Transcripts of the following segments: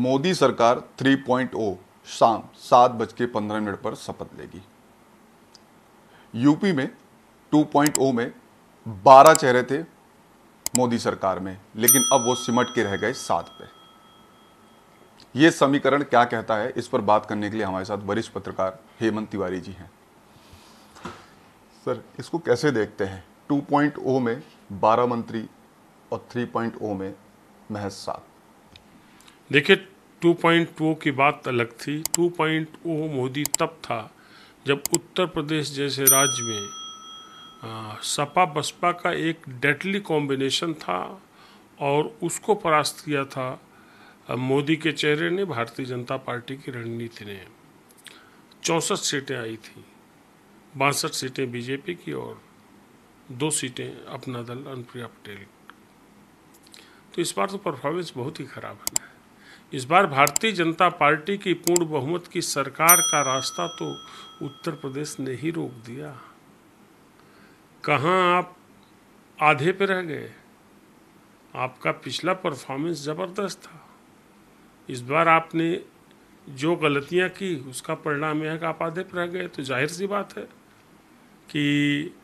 मोदी सरकार 3.0 शाम 7:15 पर शपथ लेगी। यूपी में 2.0 में 12 चेहरे थे मोदी सरकार में, लेकिन अब वो सिमट के रह गए 7 पे। ये समीकरण क्या कहता है, इस पर बात करने के लिए हमारे साथ वरिष्ठ पत्रकार हेमंत तिवारी जी हैं। सर, इसको कैसे देखते हैं? 2.0 में 12 मंत्री और 3.0 में महज 7। देखिए, 2.0 की बात अलग थी। 2.0 मोदी तब था जब उत्तर प्रदेश जैसे राज्य में सपा बसपा का एक डेडली कॉम्बिनेशन था और उसको परास्त किया था मोदी के चेहरे ने, भारतीय जनता पार्टी की रणनीति ने। 64 सीटें आई थी, 62 सीटें बीजेपी की और 2 सीटें अपना दल अनुप्रिया पटेल। तो इस बार तो परफॉर्मेंस बहुत ही खराब है। इस बार भारतीय जनता पार्टी की पूर्ण बहुमत की सरकार का रास्ता तो उत्तर प्रदेश ने ही रोक दिया। कहाँ आप आधे पे रह गए? आपका पिछला परफॉर्मेंस ज़बरदस्त था। इस बार आपने जो गलतियां की उसका परिणाम यह है कि आप आधे पे रह गए। तो जाहिर सी बात है कि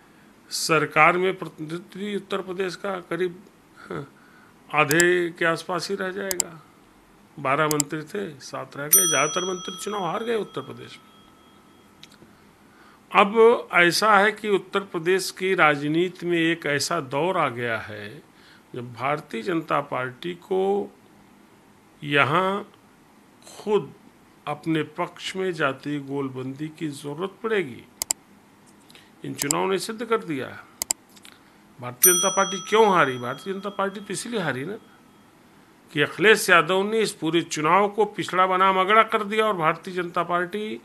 सरकार में प्रतिनिधित्व उत्तर प्रदेश का करीब आधे के आसपास ही रह जाएगा। 12 मंत्री थे, 7 रह गए। ज़्यादातर मंत्री चुनाव हार गए उत्तर प्रदेश में। अब ऐसा है कि उत्तर प्रदेश की राजनीति में एक ऐसा दौर आ गया है जब भारतीय जनता पार्टी को यहाँ खुद अपने पक्ष में जातीय गोलबंदी की ज़रूरत पड़ेगी। इन चुनाव ने सिद्ध कर दिया है। भारतीय जनता पार्टी क्यों हारी? भारतीय जनता पार्टी तो इसलिए हारी ना कि अखिलेश यादव ने इस पूरे चुनाव को पिछड़ा बना मगड़ा कर दिया और भारतीय जनता पार्टी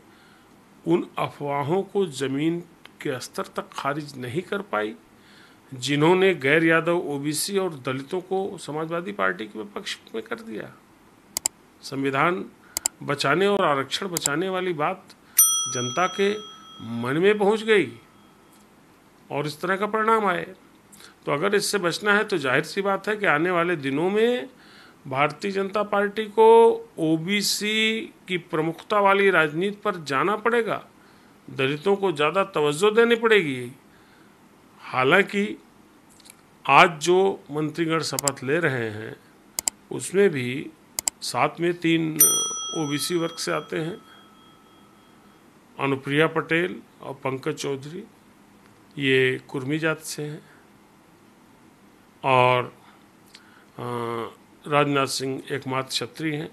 उन अफवाहों को ज़मीन के स्तर तक खारिज नहीं कर पाई जिन्होंने गैर यादव, ओबीसी और दलितों को समाजवादी पार्टी के विपक्ष में कर दिया। संविधान बचाने और आरक्षण बचाने वाली बात जनता के मन में पहुंच गई और इस तरह का परिणाम आए। तो अगर इससे बचना है तो जाहिर सी बात है कि आने वाले दिनों में भारतीय जनता पार्टी को ओबीसी की प्रमुखता वाली राजनीति पर जाना पड़ेगा, दलितों को ज़्यादा तवज्जो देनी पड़ेगी। हालांकि आज जो मंत्रीगण शपथ ले रहे हैं उसमें भी 7 में 3 ओबीसी वर्ग से आते हैं, अनुप्रिया पटेल और पंकज चौधरी ये कुर्मी जाति से हैं और राजनाथ सिंह एकमात्र क्षत्रिय हैं।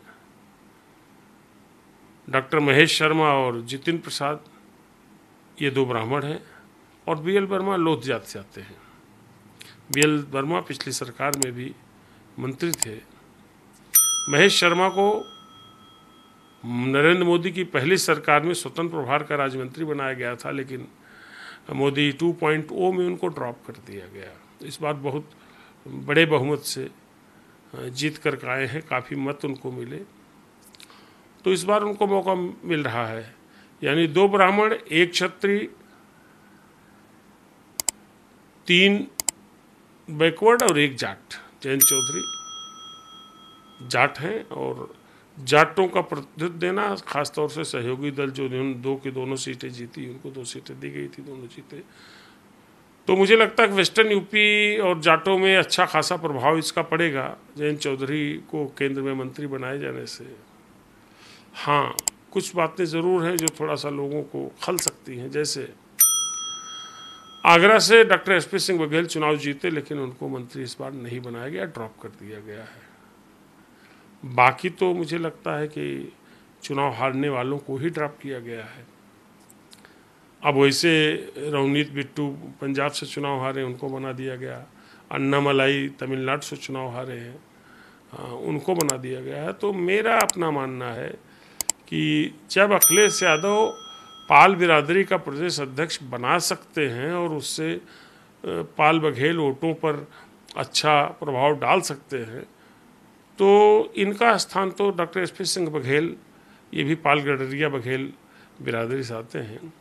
डॉक्टर महेश शर्मा और जितिन प्रसाद ये 2 ब्राह्मण हैं और बीएल वर्मा लोध जाति से आते हैं। बीएल वर्मा पिछली सरकार में भी मंत्री थे। महेश शर्मा को नरेंद्र मोदी की पहली सरकार में स्वतंत्र प्रभार का राज्य मंत्री बनाया गया था, लेकिन मोदी 2.0 में उनको ड्रॉप कर दिया गया। इस बार बहुत बड़े बहुमत से जीत कर आए हैं, काफ़ी मत उनको मिले, तो इस बार उनको मौका मिल रहा है। यानी 2 ब्राह्मण, 1 क्षत्रिय, 3 बैकवर्ड और 1 जाट। जयंत चौधरी जाट हैं और जाटों का प्रतिनिधित्व देना, खासतौर से सहयोगी दल जो 2 की दोनों सीटें जीती, उनको 2 सीटें दी गई थी, दोनों जीते। तो मुझे लगता है कि वेस्टर्न यूपी और जाटों में अच्छा खासा प्रभाव इसका पड़ेगा जयंत चौधरी को केंद्र में मंत्री बनाए जाने से। हाँ, कुछ बातें ज़रूर हैं जो थोड़ा सा लोगों को खल सकती हैं। जैसे आगरा से डॉक्टर एसपी सिंह बघेल चुनाव जीते, लेकिन उनको मंत्री इस बार नहीं बनाया गया, ड्रॉप कर दिया गया है। बाकी तो मुझे लगता है कि चुनाव हारने वालों को ही ड्रॉप किया गया है। अब वैसे रवनीत बिट्टू पंजाब से चुनाव हारे, उनको बना दिया गया। अन्नामलाई तमिलनाडु से चुनाव हारे हैं, उनको बना दिया गया है। तो मेरा अपना मानना है कि जब अखिलेश यादव पाल बिरादरी का प्रदेश अध्यक्ष बना सकते हैं और उससे पाल बघेल वोटों पर अच्छा प्रभाव डाल सकते हैं, तो इनका स्थान तो डॉक्टर एसपी सिंह बघेल, ये भी पाल गडरिया बघेल बिरादरी से आते हैं,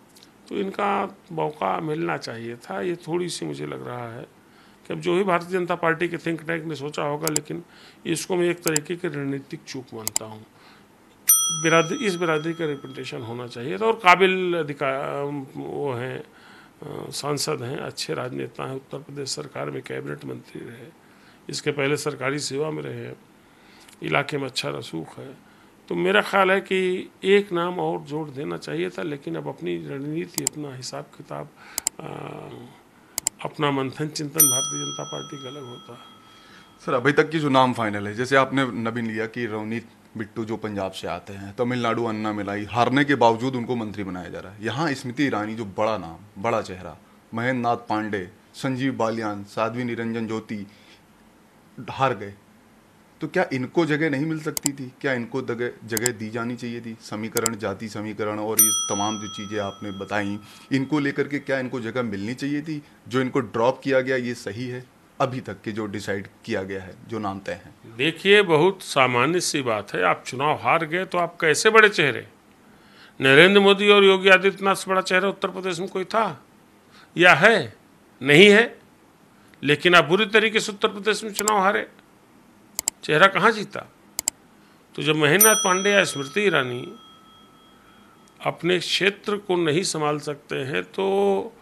तो इनका मौका मिलना चाहिए था। ये थोड़ी सी मुझे लग रहा है कि अब जो ही भारतीय जनता पार्टी के थिंक टैंक ने सोचा होगा, लेकिन इसको मैं एक तरीके की रणनीतिक चूक मानता हूँ। इस बिरादरी का रिप्रेजेंटेशन होना चाहिए था, और काबिल अधिकार वो हैं, सांसद हैं, अच्छे राजनेता हैं, उत्तर प्रदेश सरकार में कैबिनेट मंत्री रहे, इसके पहले सरकारी सेवा में रहे, इलाके में अच्छा रसूख है। तो मेरा ख्याल है कि एक नाम और जोड़ देना चाहिए था, लेकिन अब अपनी रणनीति, अपना हिसाब किताब, अपना मंथन चिंतन भारतीय जनता पार्टी का अलग होता है। सर, अभी तक की जो नाम फाइनल है, जैसे आपने नवीन लिया कि रवनीत बिट्टू जो पंजाब से आते हैं, तमिलनाडु अन्ना मिलाई, हारने के बावजूद उनको मंत्री बनाया जा रहा है। यहाँ स्मृति ईरानी जो बड़ा नाम, बड़ा चेहरा, महेंद्र नाथ पांडे, संजीव बालियान, साध्वी निरंजन ज्योति हार गए, तो क्या इनको जगह नहीं मिल सकती थी? क्या इनको जगह दी जानी चाहिए थी? समीकरण, जाति समीकरण और ये तमाम जो चीज़ें आपने बताई, इनको लेकर के क्या इनको जगह मिलनी चाहिए थी? जो इनको ड्रॉप किया गया, ये सही है अभी तक के जो डिसाइड किया गया है, जो नाम तय है? देखिए, बहुत सामान्य सी बात है, आप चुनाव हार गए तो आप कैसे बड़े चेहरे? नरेंद्र मोदी और योगी आदित्यनाथ से बड़ा चेहरा उत्तर प्रदेश में कोई था या है? नहीं है। लेकिन आप बुरी तरीके से उत्तर प्रदेश में चुनाव हारे, चेहरा कहाँ जीता? तो जब महेंद्र नाथ पांडे या स्मृति ईरानी अपने क्षेत्र को नहीं संभाल सकते हैं, तो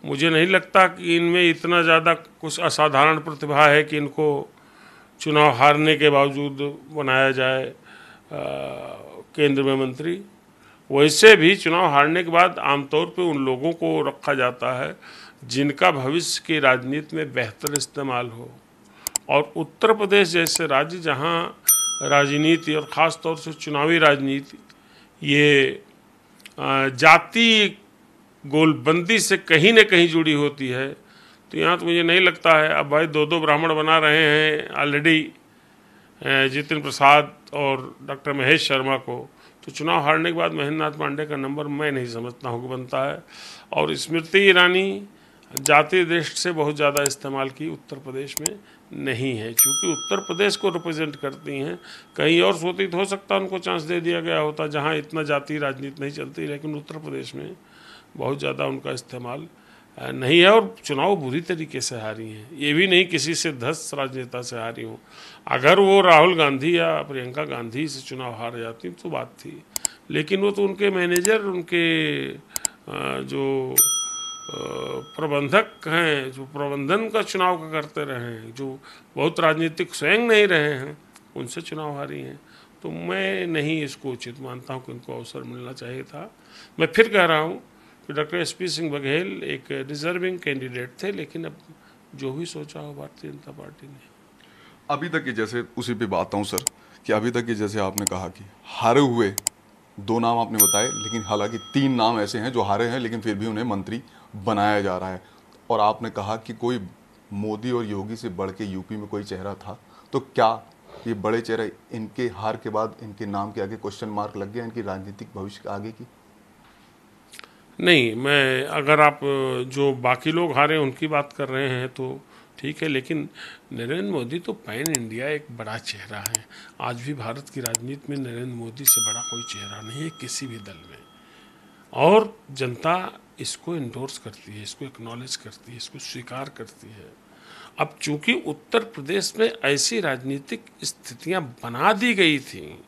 मुझे नहीं लगता कि इनमें इतना ज़्यादा कुछ असाधारण प्रतिभा है कि इनको चुनाव हारने के बावजूद बनाया जाए केंद्र में मंत्री। वैसे भी चुनाव हारने के बाद आमतौर पे उन लोगों को रखा जाता है जिनका भविष्य की राजनीति में बेहतर इस्तेमाल हो। और उत्तर प्रदेश जैसे राज्य जहां राजनीति और ख़ास तौर से चुनावी राजनीति ये जाति गोलबंदी से कहीं न कहीं जुड़ी होती है, तो यहाँ तो मुझे नहीं लगता है। अब भाई दो ब्राह्मण बना रहे हैं ऑलरेडी, जितिन प्रसाद और डॉक्टर महेश शर्मा को, तो चुनाव हारने के बाद महेंद्र नाथ पांडे का नंबर मैं नहीं समझता हूँ कि बनता है। और स्मृति ईरानी जातीय दृष्टि से बहुत ज़्यादा इस्तेमाल की उत्तर प्रदेश में नहीं है, क्योंकि उत्तर प्रदेश को रिप्रेजेंट करती हैं। कहीं और होती तो हो सकता है उनको चांस दे दिया गया होता जहाँ इतना जातीय राजनीति नहीं चलती, लेकिन उत्तर प्रदेश में बहुत ज़्यादा उनका इस्तेमाल नहीं है। और चुनाव बुरी तरीके से हारी हैं, ये भी नहीं किसी से 10 राजनेता से हारी हूँ। अगर वो राहुल गांधी या प्रियंका गांधी से चुनाव हार जाती तो बात थी, लेकिन वो तो उनके मैनेजर, उनके जो प्रबंधक हैं, जो प्रबंधन का चुनाव का करते रहे हैं, जो बहुत राजनीतिक स्वयं नहीं रहे हैं, उनसे चुनाव हारी हैं। तो मैं नहीं इसको उचित मानता हूँ कि उनको अवसर मिलना चाहिए था। मैं फिर कह रहा हूँ कि डॉक्टर SP सिंह बघेल एक डिजर्विंग कैंडिडेट थे, लेकिन अब जो भी सोचा हो भारतीय जनता पार्टी ने। अभी तक की, जैसे उसी पे बात आऊँ सर, कि अभी तक की जैसे आपने कहा कि हारे हुए 2 नाम आपने बताए, लेकिन हालांकि 3 नाम ऐसे हैं जो हारे हैं लेकिन फिर भी उन्हें मंत्री बनाया जा रहा है। और आपने कहा कि कोई मोदी और योगी से बढ़ के यूपी में कोई चेहरा था, तो क्या ये बड़े चेहरे, इनके हार के बाद इनके नाम के आगे क्वेश्चन मार्क लग गया इनकी राजनीतिक भविष्य आगे की? नहीं, मैं अगर आप जो बाकी लोग हारे उनकी बात कर रहे हैं तो ठीक है, लेकिन नरेंद्र मोदी तो पैन इंडिया एक बड़ा चेहरा है। आज भी भारत की राजनीति में नरेंद्र मोदी से बड़ा कोई चेहरा नहीं है किसी भी दल में, और जनता इसको इंडोर्स करती है, इसको एक्नॉलेज करती है, इसको स्वीकार करती है। अब चूंकि उत्तर प्रदेश में ऐसी राजनीतिक स्थितियां बना दी गई थी,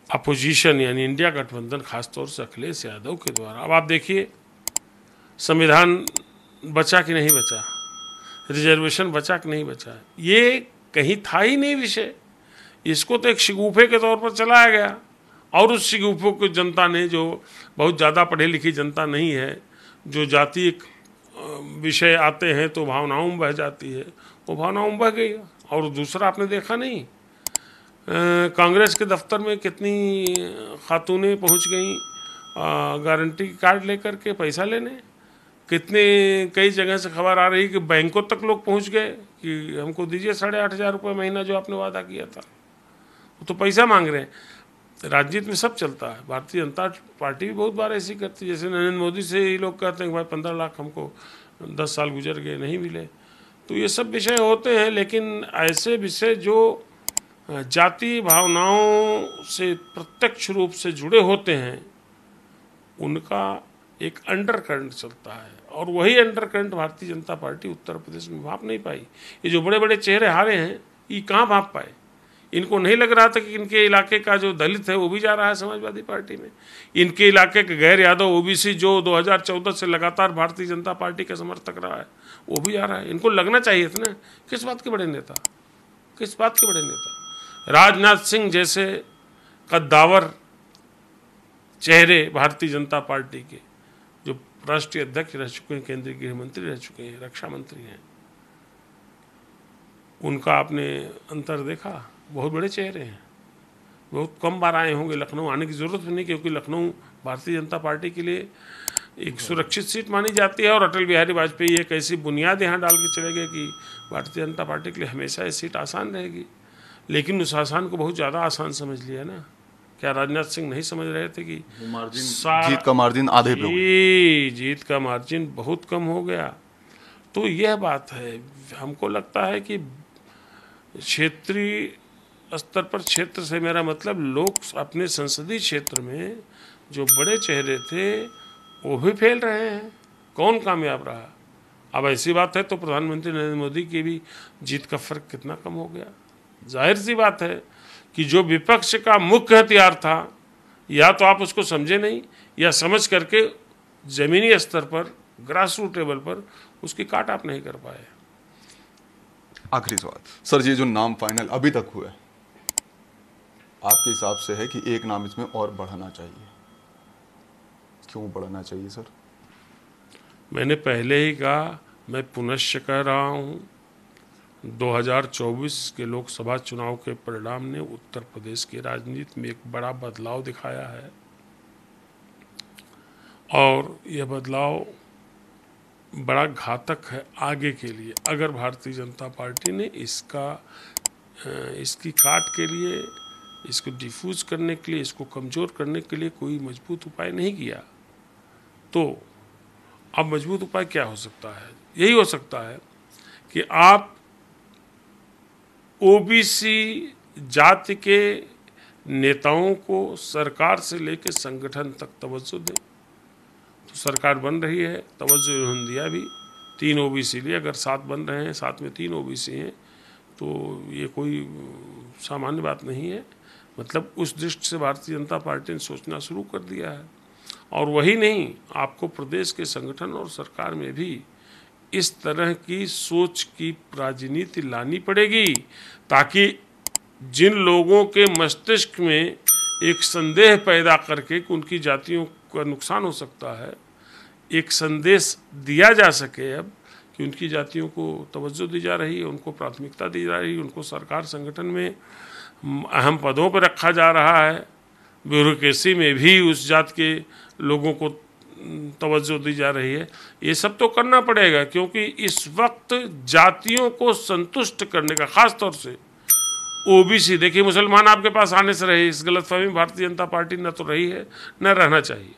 अपोजिशन यानी इंडिया गठबंधन खासतौर से अखिलेश यादव के द्वारा, अब आप देखिए संविधान बचा कि नहीं बचा, रिजर्वेशन बचा कि नहीं बचा, ये कहीं था ही नहीं विषय। इसको तो एक शिगुफे के तौर पर चलाया गया, और उस शिगुफे को जनता ने, जो बहुत ज़्यादा पढ़ी लिखी जनता नहीं है, जो जातीय विषय आते हैं तो भावनाओं में बह जाती है, वो भावनाओं में बह गई। और दूसरा आपने देखा नहीं, कांग्रेस के दफ्तर में कितनी खातूनें पहुंच गईं गारंटी कार्ड लेकर के पैसा लेने, कितने कई जगह से खबर आ रही कि बैंकों तक लोग पहुंच गए कि हमको दीजिए 8,500 रुपये महीना जो आपने वादा किया था, वो तो पैसा मांग रहे हैं। राजनीति में सब चलता है। भारतीय जनता पार्टी भी बहुत बार ऐसी करती है, जैसे नरेंद्र मोदी से ही लोग कहते हैं कि भाई 15 लाख हमको 10 साल गुजर गए नहीं मिले। तो ये सब विषय होते हैं, लेकिन ऐसे विषय जो जाति भावनाओं से प्रत्यक्ष रूप से जुड़े होते हैं, उनका एक अंडर करंट चलता है, और वही under current Bharatiya Janata party Uttar Pradesh में भाप नहीं पाई। ये जो बड़े बड़े चेहरे हारे हैं, ये कहाँ भाप पाए? इनको नहीं लग रहा था कि इनके इलाके का जो दलित है वो भी जा रहा है समाजवादी पार्टी में, इनके इलाके के गैर यादव ओबीसी जो 2014 से लगातार भारतीय जनता पार्टी का समर्थक रहा है वो भी जा रहा है। इनको लगना चाहिए था ना। किस बात के बड़े नेता, किस बात के बड़े नेता? राजनाथ सिंह जैसे कद्दावर चेहरे भारतीय जनता पार्टी के, जो राष्ट्रीय अध्यक्ष रह चुके हैं, केंद्रीय गृह मंत्री रह चुके हैं, रक्षा मंत्री हैं, उनका आपने अंतर देखा? बहुत बड़े चेहरे हैं, बहुत कम बार आए होंगे। लखनऊ आने की ज़रूरत भी नहीं, क्योंकि लखनऊ भारतीय जनता पार्टी के लिए एक सुरक्षित सीट मानी जाती है, और अटल बिहारी वाजपेयी एक ऐसी बुनियाद यहाँ डाल के चले गए कि भारतीय जनता पार्टी के लिए हमेशा ये सीट आसान रहेगी। लेकिन उस आसान को बहुत ज़्यादा आसान समझ लिया ना। क्या राजनाथ सिंह नहीं समझ रहे थे कि जीत का मार्जिन आधे पे हो गया? जीत का मार्जिन बहुत कम हो गया। तो यह बात है, हमको लगता है कि क्षेत्रीय स्तर पर, क्षेत्र से मेरा मतलब लोग अपने संसदीय क्षेत्र में जो बड़े चेहरे थे वो भी फेल रहे हैं। कौन कामयाब रहा? अब ऐसी बात है तो प्रधानमंत्री नरेंद्र मोदी की भी जीत का फर्क कितना कम हो गया। जाहिर सी बात है कि जो विपक्ष का मुख्य हथियार था, या तो आप उसको समझे नहीं, या समझ करके जमीनी स्तर पर, ग्रास रूट लेवल पर उसकी काट आप नहीं कर पाए। आखिरी सवाल सर, ये जो नाम फाइनल अभी तक हुआ है, आपके हिसाब से है कि एक नाम इसमें और बढ़ाना चाहिए? क्यों बढ़ाना चाहिए सर? मैंने पहले ही कहा, मैं पुनश्च कह रहा हूँ, 2024 के लोकसभा चुनाव के परिणाम ने उत्तर प्रदेश की राजनीति में एक बड़ा बदलाव दिखाया है, और यह बदलाव बड़ा घातक है आगे के लिए। अगर भारतीय जनता पार्टी ने इसकी काट के लिए, इसको डिफ्यूज करने के लिए, इसको कमज़ोर करने के लिए कोई मजबूत उपाय नहीं किया, तो अब मजबूत उपाय क्या हो सकता है? यही हो सकता है कि आप ओबीसी जाति के नेताओं को सरकार से लेकर संगठन तक तवज्जो दें। तो सरकार बन रही है, तवज्जो इन्होंने दिया भी, 3 ओबीसी लिए, अगर 7 बन रहे हैं, 7 में 3 ओबीसी हैं, तो ये कोई सामान्य बात नहीं है। मतलब उस दृष्टि से भारतीय जनता पार्टी ने सोचना शुरू कर दिया है। और वही नहीं, आपको प्रदेश के संगठन और सरकार में भी इस तरह की सोच की राजनीति लानी पड़ेगी, ताकि जिन लोगों के मस्तिष्क में एक संदेह पैदा करके कि उनकी जातियों का नुकसान हो सकता है, एक संदेश दिया जा सके अब कि उनकी जातियों को तवज्जो दी जा रही है, उनको प्राथमिकता दी जा रही है, उनको सरकार संगठन में अहम पदों पर रखा जा रहा है, ब्यूरोक्रेसी में भी उस जात के लोगों को तवज्जो दी जा रही है। ये सब तो करना पड़ेगा, क्योंकि इस वक्त जातियों को संतुष्ट करने का, खास तौर से ओबीसी, देखिए मुसलमान आपके पास आने से रहे, इस गलतफहमी भारतीय जनता पार्टी न तो रही है न रहना चाहिए।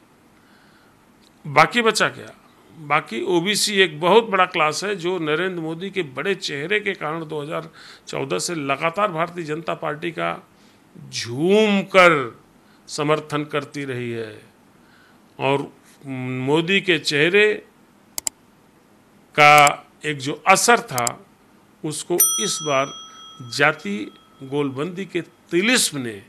बाकी बचा क्या? बाकी ओबीसी एक बहुत बड़ा क्लास है जो नरेंद्र मोदी के बड़े चेहरे के कारण 2014 से लगातार भारतीय जनता पार्टी का झूम कर समर्थन करती रही है, और मोदी के चेहरे का एक जो असर था उसको इस बार जाति गोलबंदी के तिलिस्म ने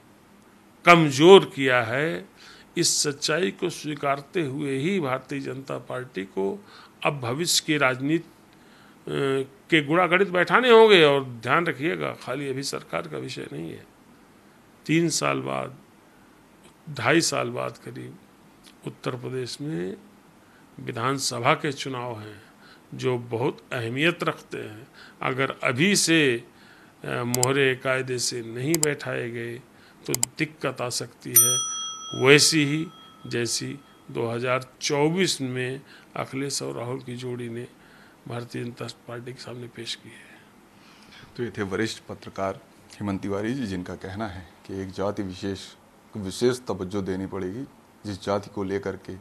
कमज़ोर किया है। इस सच्चाई को स्वीकारते हुए ही भारतीय जनता पार्टी को अब भविष्य की राजनीति के गुणागणित बैठाने होंगे। और ध्यान रखिएगा, खाली अभी सरकार का विषय नहीं है, 3 साल बाद, 2.5 साल बाद करीब उत्तर प्रदेश में विधानसभा के चुनाव हैं जो बहुत अहमियत रखते हैं। अगर अभी से मोहरे कायदे से नहीं बैठाए गए तो दिक्कत आ सकती है, वैसी ही जैसी 2024 में अखिलेश और राहुल की जोड़ी ने भारतीय जनता पार्टी के सामने पेश की है। तो ये थे वरिष्ठ पत्रकार हेमंत तिवारी जी, जिनका कहना है कि एक जाति विशेष तवज्जो देनी पड़ेगी, जिस जाति को लेकर के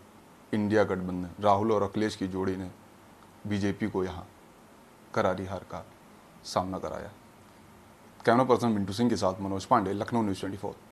इंडिया गठबंधन, राहुल और अखिलेश की जोड़ी ने बीजेपी को यहाँ करारी हार का सामना कराया। कैमरा पर्सन मिंटू सिंह के साथ मनोज पांडे, लखनऊ न्यूज़ 24।